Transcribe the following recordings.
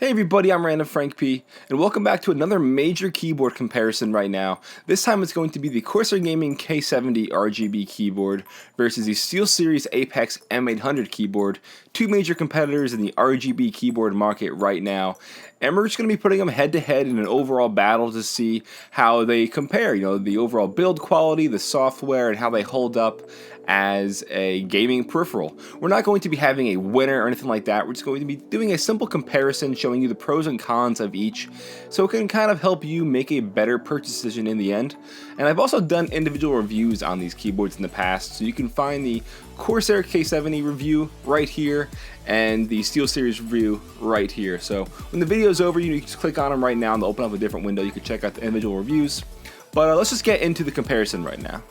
Hey everybody, I'm randomfrankp, and welcome back to another major keyboard comparison right now. This time it's going to be the Corsair Gaming K70 RGB keyboard versus the Steelseries Apex M800 keyboard, two major competitors in the RGB keyboard market right now. And we're just going to be putting them head to head in an overall battle to see how they compare, the overall build quality, the software, and how they hold up as a gaming peripheral. We're not going to be having a winner or anything like that. We're just going to be doing a simple comparison showing you the pros and cons of each so it can kind of help you make a better purchase decision in the end. And I've also done individual reviews on these keyboards in the past, so you can find the Corsair K70 review right here and the Steelseries review right here. So when the video is over, you can just click on them right now and they'll open up a different window. You can check out the individual reviews. But let's just get into the comparison right now.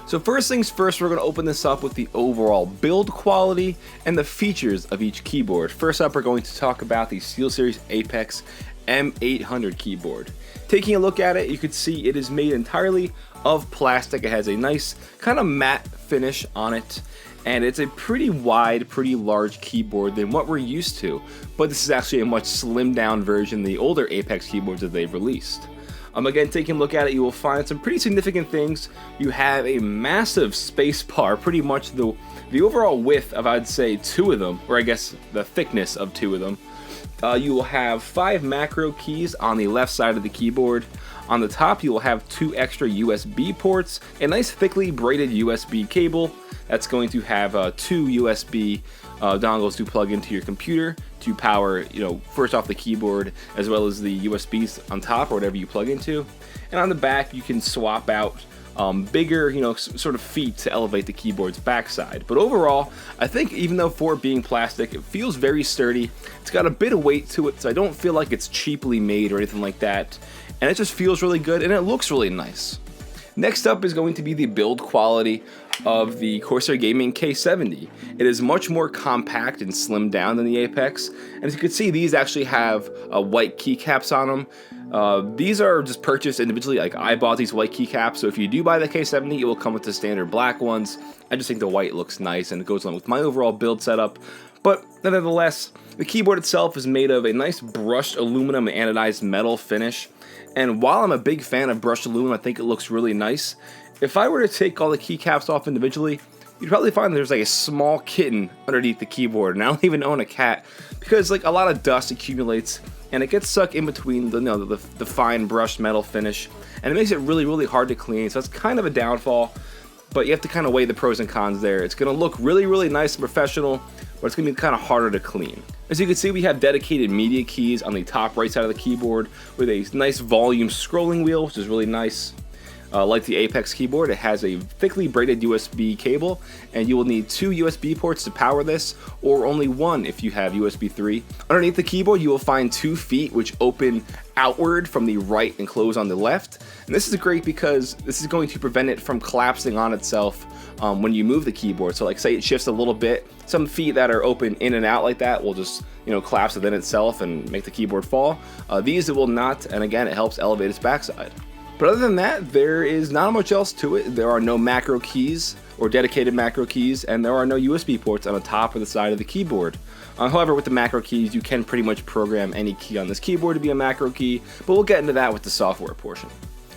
So first things first, we're going to open this up with the overall build quality and the features of each keyboard. First up, we're going to talk about the Steelseries Apex M800 keyboard. Taking a look at it, you can see it is made entirely of plastic. It has a nice kind of matte finish on it, and it's a pretty wide, pretty large keyboard than what we're used to. But this is actually a much slimmed down version of the older Apex keyboards that they've released. Again, taking a look at it, you will find some pretty significant things. You have a massive space bar, pretty much the overall width of, I'd say, two of them, or I guess the thickness of two of them. You will have 5 macro keys on the left side of the keyboard. On the top, you will have 2 extra USB ports, a nice thickly braided USB cable that's going to have 2 USB dongles to plug into your computer to power, first off the keyboard as well as the USBs on top or whatever you plug into. And on the back, you can swap out bigger, sort of feet to elevate the keyboard's backside. But overall, I think even though for it being plastic, it feels very sturdy. It's got a bit of weight to it, so I don't feel like it's cheaply made or anything like that. And it just feels really good and it looks really nice. Next up is going to be the build quality of the Corsair Gaming K70. It is much more compact and slimmed down than the Apex, and as you can see, these actually have white keycaps on them. These are just purchased individually. Like, I bought these white keycaps, so if you do buy the K70, it will come with the standard black ones. I just think the white looks nice and it goes along with my overall build setup. But nevertheless, the keyboard itself is made of a nice brushed aluminum anodized metal finish. And while I'm a big fan of brushed aluminum, I think it looks really nice. If I were to take all the keycaps off individually, you'd probably find there's like a small kitten underneath the keyboard, and I don't even own a cat because like a lot of dust accumulates and it gets stuck in between the fine brushed metal finish, and it makes it really, really hard to clean. So it's kind of a downfall, but you have to kind of weigh the pros and cons there. It's going to look really, really nice and professional, but it's going to be kind of harder to clean. As you can see, we have dedicated media keys on the top right side of the keyboard with a nice volume scrolling wheel, which is really nice. Like the Apex keyboard, it has a thickly braided USB cable, and you will need 2 USB ports to power this, or only 1 if you have USB 3. Underneath the keyboard, you will find 2 feet which open outward from the right and close on the left. And this is great because this is going to prevent it from collapsing on itself when you move the keyboard. So like, say it shifts a little bit, some feet that are open in and out like that will just collapse within itself and make the keyboard fall. These it will not, and again, it helps elevate its backside. But other than that, there is not much else to it. There are no macro keys or dedicated macro keys, and there are no USB ports on the top or the side of the keyboard. However, with the macro keys, you can pretty much program any key on this keyboard to be a macro key, but we'll get into that with the software portion.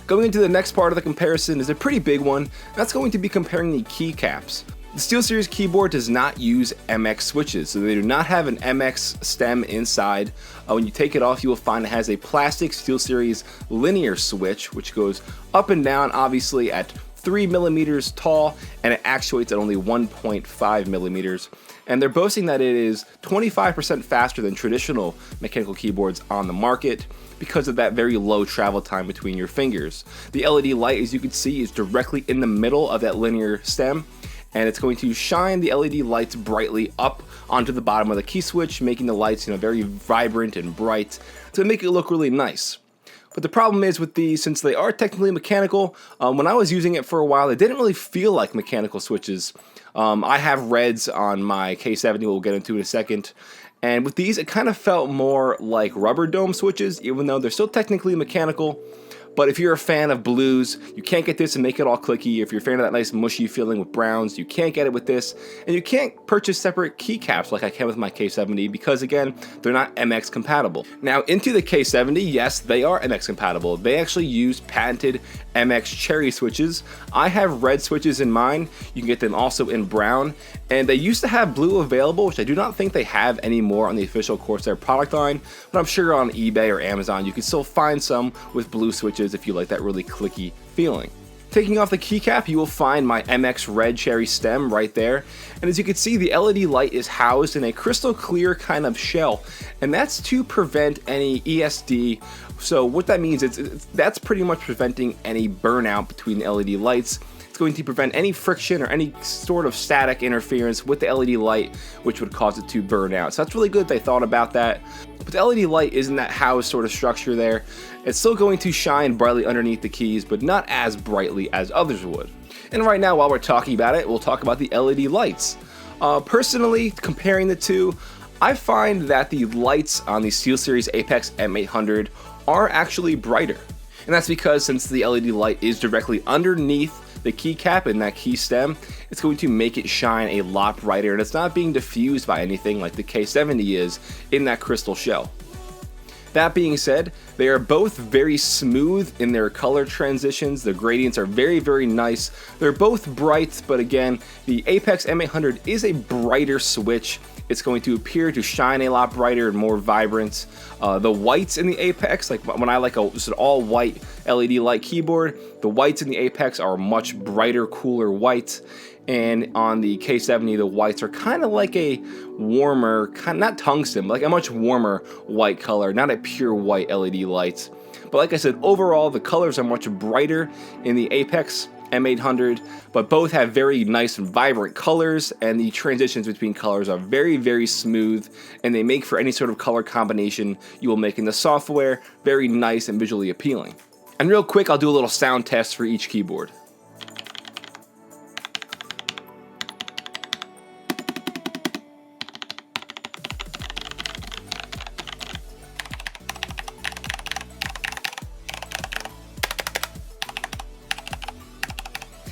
Going into the next part of the comparison is a pretty big one. That's going to be comparing the keycaps. The Steelseries keyboard does not use MX switches, so they do not have an MX stem inside. When you take it off, you will find it has a plastic Steelseries linear switch, which goes up and down, obviously at 3 millimeters tall, and it actuates at only 1.5 millimeters. And they're boasting that it is 25% faster than traditional mechanical keyboards on the market because of that very low travel time between your fingers. The LED light, as you can see, is directly in the middle of that linear stem, and it's going to shine the LED lights brightly up onto the bottom of the key switch, making the lights very vibrant and bright to make it look really nice. But the problem is with these, since they are technically mechanical, when I was using it for a while, it didn't really feel like mechanical switches. I have reds on my K70, we'll get into in a second, and with these it kind of felt more like rubber dome switches, even though they're still technically mechanical. But if you're a fan of blues, you can't get this and make it all clicky. If you're a fan of that nice mushy feeling with browns, you can't get it with this. And you can't purchase separate keycaps like I can with my K70 because, again, they're not MX compatible. Now, into the K70, yes, they are MX compatible. They actually use patented MX cherry switches. I have red switches in mine. You can get them also in brown. And they used to have blue available, which I do not think they have anymore on the official Corsair product line, but I'm sure on eBay or Amazon you can still find some with blue switches if you like that really clicky feeling. Taking off the keycap, you will find my MX red cherry stem right there, and as you can see, the LED light is housed in a crystal clear kind of shell, and that's to prevent any ESD. So what that means is that's pretty much preventing any burnout between the LED lights. It's going to prevent any friction or any sort of static interference with the LED light, which would cause it to burn out. So that's really good they thought about that. But the LED light isn't that housed sort of structure there. It's still going to shine brightly underneath the keys, but not as brightly as others would. And right now, while we're talking about it, we'll talk about the LED lights. Personally, comparing the two, I find that the lights on the Steelseries Apex M800 are actually brighter. And that's because since the LED light is directly underneath the keycap and that key stem, it's going to make it shine a lot brighter, and it's not being diffused by anything like the K70 is in that crystal shell. That being said, they are both very smooth in their color transitions. The gradients are very, very nice. They're both bright, but again, the Apex M800 is a brighter switch. It's going to appear to shine a lot brighter and more vibrant. The whites in the Apex, like when I like just an all white LED light keyboard, the whites in the Apex are much brighter, cooler white. And on the K70, the whites are kind of like a warmer, not tungsten, but like a much warmer white color, not a pure white LED light. But like I said, overall, the colors are much brighter in the Apex M800, but both have very nice and vibrant colors, and the transitions between colors are very, very smooth, and they make for any sort of color combination you will make in the software very nice and visually appealing. And real quick, I'll do a little sound test for each keyboard.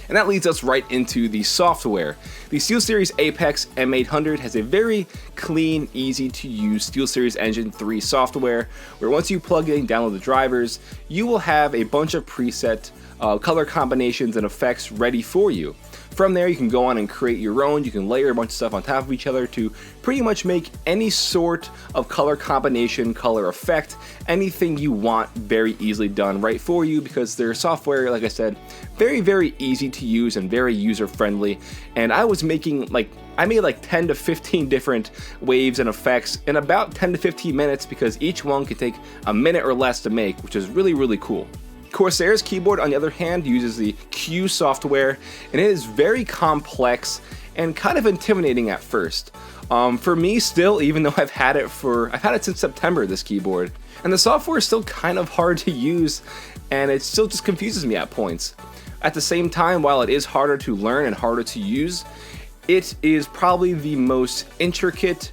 And that leads us right into the software. The Steelseries Apex M800 has a very clean, easy to use Steelseries Engine 3 software, where once you plug in and download the drivers, you will have a bunch of preset color combinations and effects ready for you. From there, you can go on and create your own. You can layer a bunch of stuff on top of each other to pretty much make any sort of color combination, color effect, anything you want very easily done right for you, because their software, like I said, very, very easy to use and very user-friendly. And I was making I made like 10 to 15 different waves and effects in about 10 to 15 minutes, because each one can take a minute or less to make, which is really, really cool. Corsair's keyboard, on the other hand, uses the Q software, and it is very complex and kind of intimidating at first. For me, still, even though I've had it since September, this keyboard, and the software is still kind of hard to use, and it still just confuses me at points. At the same time, while it is harder to learn and harder to use, it is probably the most intricate,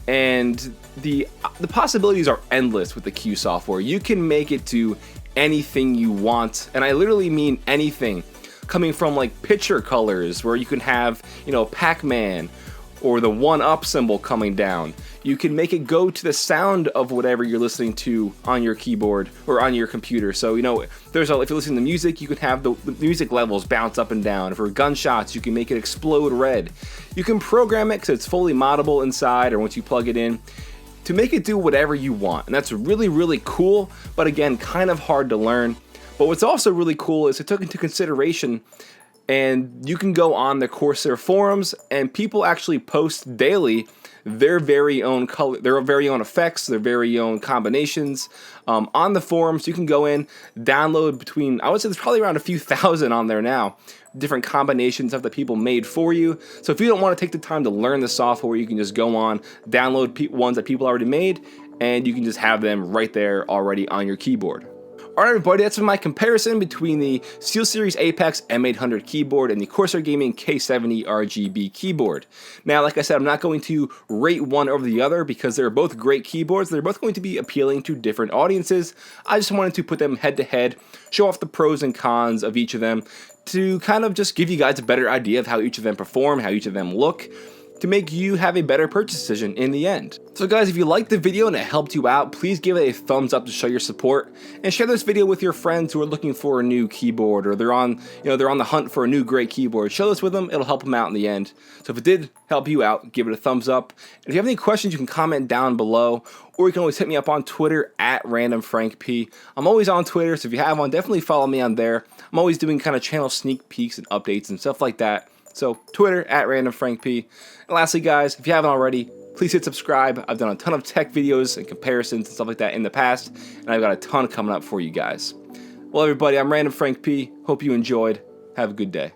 and the possibilities are endless with the Q software. You can make it do anything you want, and I literally mean anything, coming from like picture colors where you can have, Pac-Man or the 1-up symbol coming down. You can make it go to the sound of whatever you're listening to on your keyboard or on your computer. So, if you're listening to music, you can have the music levels bounce up and down. For gunshots, you can make it explode red. You can program it because it's fully moddable inside, or once you plug it in, to make it do whatever you want. And that's really, really cool, but again, kind of hard to learn. But what's also really cool is it took into consideration, and you can go on the Corsair forums, and people actually post daily their very own color, their very own effects, their very own combinations. On the forums, you can go in, download between, I would say there's probably around a few thousand on there now, different combinations of the people made for you. So if you don't want to take the time to learn the software, you can just go on, download ones that people already made, and you can just have them right there already on your keyboard. Alright everybody, that's my comparison between the Steelseries Apex M800 keyboard and the Corsair Gaming K70 RGB keyboard. Now, like I said, I'm not going to rate one over the other because they're both great keyboards. They're both going to be appealing to different audiences. I just wanted to put them head to head, show off the pros and cons of each of them, to kind of just give you guys a better idea of how each of them perform, how each of them look, to make you have a better purchase decision in the end. So guys, if you liked the video and it helped you out, please give it a thumbs up to show your support, and share this video with your friends who are looking for a new keyboard, or they're on the hunt for a new great keyboard. Share this with them, it'll help them out in the end. So if it did help you out, give it a thumbs up. And if you have any questions, you can comment down below, or you can always hit me up on Twitter at randomfrankp. I'm always on Twitter, so if you have one, definitely follow me on there. I'm always doing kind of channel sneak peeks and updates and stuff like that. So Twitter at randomfrankp. And lastly guys, if you haven't already, please hit subscribe. I've done a ton of tech videos and comparisons and stuff like that in the past, and I've got a ton coming up for you guys. Well everybody, I'm Random Frank P. Hope you enjoyed. Have a good day.